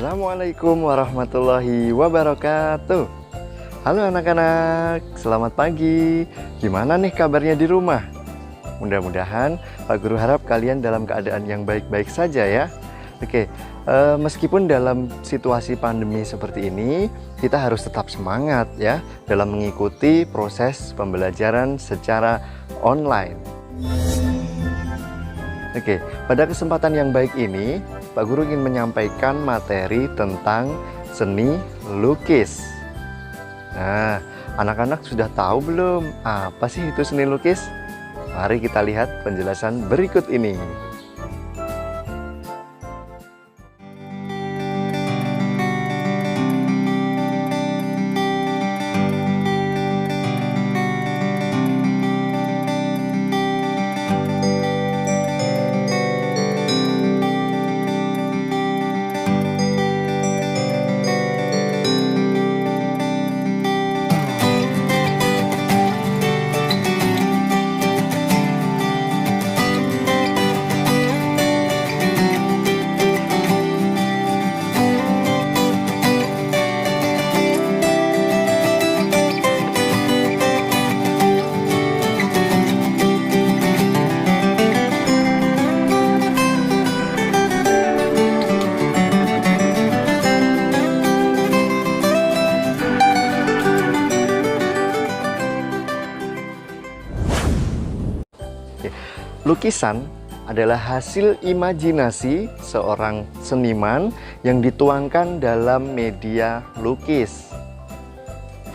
Assalamualaikum warahmatullahi wabarakatuh. Halo anak-anak, selamat pagi. Gimana nih kabarnya di rumah? Mudah-mudahan Pak Guru harap kalian dalam keadaan yang baik-baik saja ya. Oke, meskipun dalam situasi pandemi seperti ini, kita harus tetap semangat ya dalam mengikuti proses pembelajaran secara online. Oke, pada kesempatan yang baik ini, Pak Guru ingin menyampaikan materi tentang seni lukis. Nah, anak-anak sudah tahu belum apa sih itu seni lukis? Mari kita lihat penjelasan berikut ini. Lukisan adalah hasil imajinasi seorang seniman yang dituangkan dalam media lukis.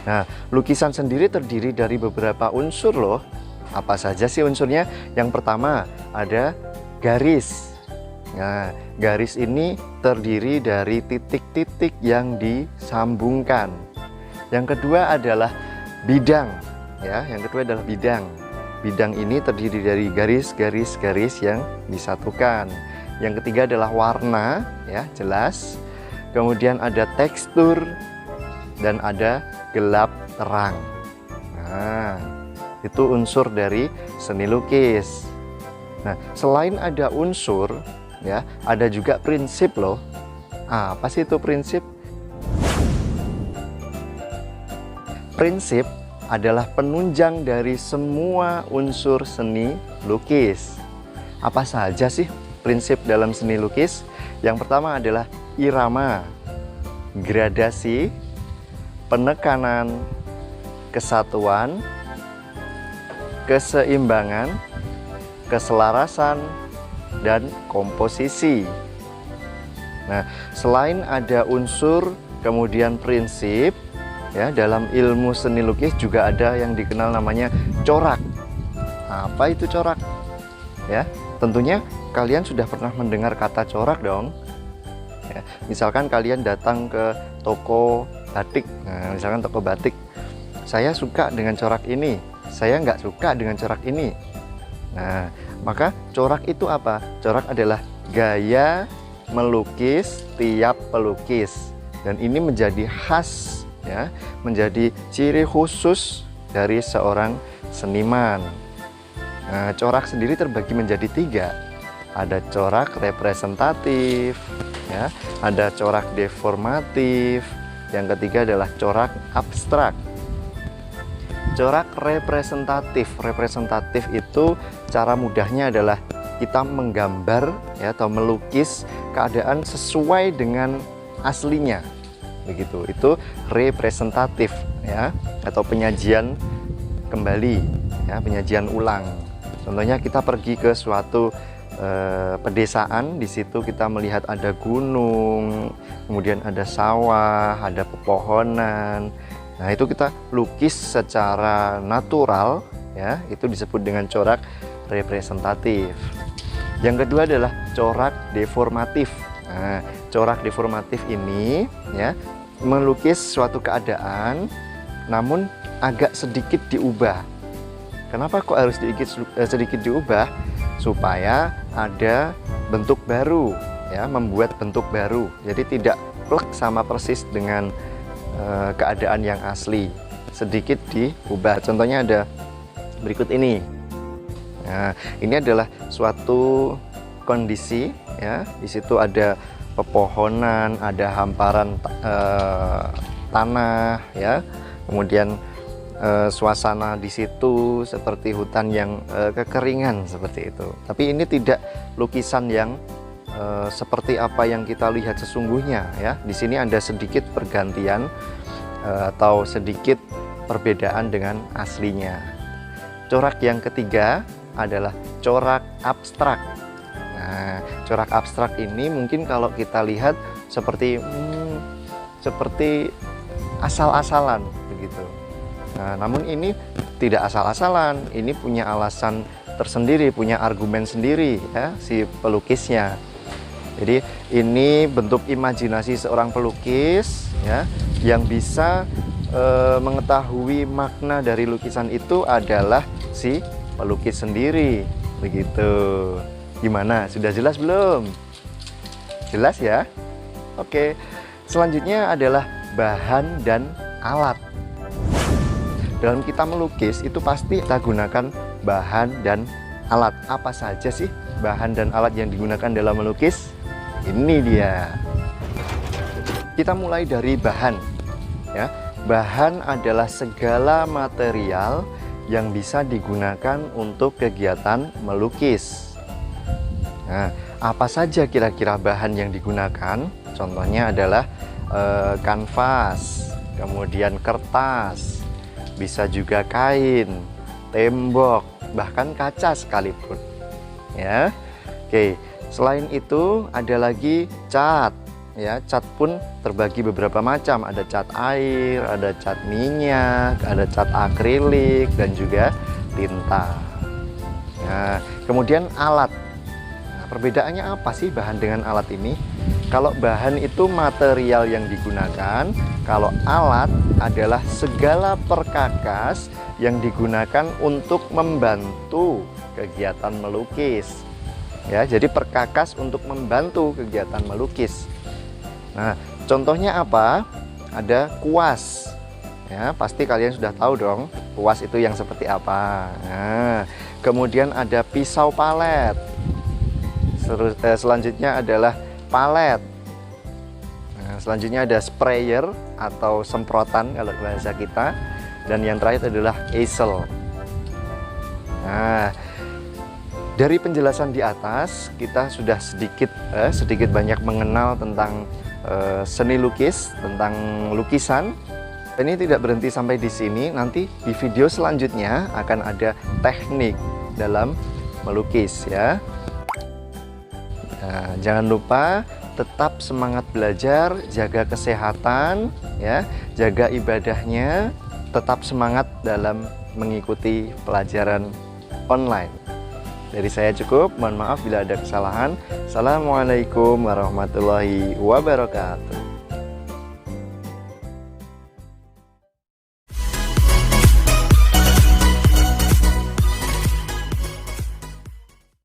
Nah, lukisan sendiri terdiri dari beberapa unsur loh. Apa saja sih unsurnya? Yang pertama ada garis. Nah, garis ini terdiri dari titik-titik yang disambungkan. Yang kedua adalah bidang. Ya, yang kedua adalah bidang. Bidang ini terdiri dari garis-garis yang disatukan. Yang ketiga adalah warna, ya jelas. Kemudian ada tekstur dan ada gelap terang. Nah, itu unsur dari seni lukis. Nah, selain ada unsur, ya ada juga prinsip loh. Apa sih itu prinsip? Prinsip adalah penunjang dari semua unsur seni lukis. Apa saja sih prinsip dalam seni lukis? Yang pertama adalah irama, gradasi, penekanan, kesatuan, keseimbangan, keselarasan, dan komposisi. Nah, selain ada unsur, kemudian prinsip, ya, dalam ilmu seni lukis juga ada yang dikenal namanya corak. Apa itu corak? Ya, tentunya kalian sudah pernah mendengar kata corak dong. Ya, misalkan kalian datang ke toko batik. Nah, misalkan toko batik, saya suka dengan corak ini, saya nggak suka dengan corak ini. Nah, maka corak itu apa? Corak adalah gaya melukis tiap pelukis, dan ini menjadi khas, ya, menjadi ciri khusus dari seorang seniman. Nah, corak sendiri terbagi menjadi 3. Ada corak representatif, ya, ada corak deformatif, yang ketiga adalah corak abstrak. Corak representatif itu cara mudahnya adalah kita menggambar, ya, atau melukis keadaan sesuai dengan aslinya. Begitu, itu representatif, ya, atau penyajian kembali, ya, penyajian ulang. Contohnya kita pergi ke suatu pedesaan, di situ kita melihat ada gunung, kemudian ada sawah, ada pepohonan. Nah, itu kita lukis secara natural, ya, itu disebut dengan corak representatif. Yang kedua adalah corak deformatif. Nah, corak deformatif ini, ya, melukis suatu keadaan namun agak sedikit diubah. Kenapa kok harus sedikit diubah? Supaya ada bentuk baru, ya, membuat bentuk baru. Jadi tidak plek sama persis dengan keadaan yang asli. Sedikit diubah. Contohnya ada berikut ini. Nah, ini adalah suatu kondisi, ya. Di situ ada pepohonan, ada hamparan tanah ya. Kemudian suasana di situ seperti hutan yang kekeringan seperti itu. Tapi ini tidak lukisan yang seperti apa yang kita lihat sesungguhnya ya. Di sini ada sedikit pergantian atau sedikit perbedaan dengan aslinya. Corak yang ketiga adalah corak abstrak. Nah, corak abstrak ini mungkin kalau kita lihat seperti asal-asalan begitu. Nah, namun ini tidak asal-asalan, ini punya alasan tersendiri, punya argumen sendiri ya si pelukisnya. Jadi ini bentuk imajinasi seorang pelukis ya, yang bisa mengetahui makna dari lukisan itu adalah si pelukis sendiri begitu. Gimana? Sudah jelas belum? Jelas ya? Oke. Selanjutnya adalah bahan dan alat. Dalam kita melukis itu pasti kita gunakan bahan dan alat. Apa saja sih bahan dan alat yang digunakan dalam melukis? Ini dia. Kita mulai dari bahan ya. Bahan adalah segala material yang bisa digunakan untuk kegiatan melukis. Nah, apa saja kira-kira bahan yang digunakan? Contohnya adalah kanvas, kemudian kertas, bisa juga kain, tembok, bahkan kaca sekalipun. Ya, oke. Selain itu ada lagi cat. Ya, cat pun terbagi beberapa macam. Ada cat air, ada cat minyak, ada cat akrilik, dan juga tinta. Nah, kemudian alat. Nah, perbedaannya apa sih bahan dengan alat ini? Kalau bahan itu material yang digunakan, kalau alat adalah segala perkakas yang digunakan untuk membantu kegiatan melukis. Ya, jadi perkakas untuk membantu kegiatan melukis. Nah, contohnya apa? Ada kuas. Ya, pasti kalian sudah tahu dong, kuas itu yang seperti apa. Nah, kemudian ada pisau palet. Selanjutnya adalah palet. Nah, selanjutnya ada sprayer atau semprotan kalau bahasa kita. Dan yang terakhir adalah easel. Nah, dari penjelasan di atas kita sudah sedikit banyak mengenal tentang seni lukis, tentang lukisan. Ini tidak berhenti sampai di sini. Nanti di video selanjutnya akan ada teknik dalam melukis ya. Nah, jangan lupa tetap semangat belajar, jaga kesehatan ya, jaga ibadahnya, tetap semangat dalam mengikuti pelajaran online. Dari saya cukup, mohon maaf bila ada kesalahan. Assalamualaikum warahmatullahi wabarakatuh.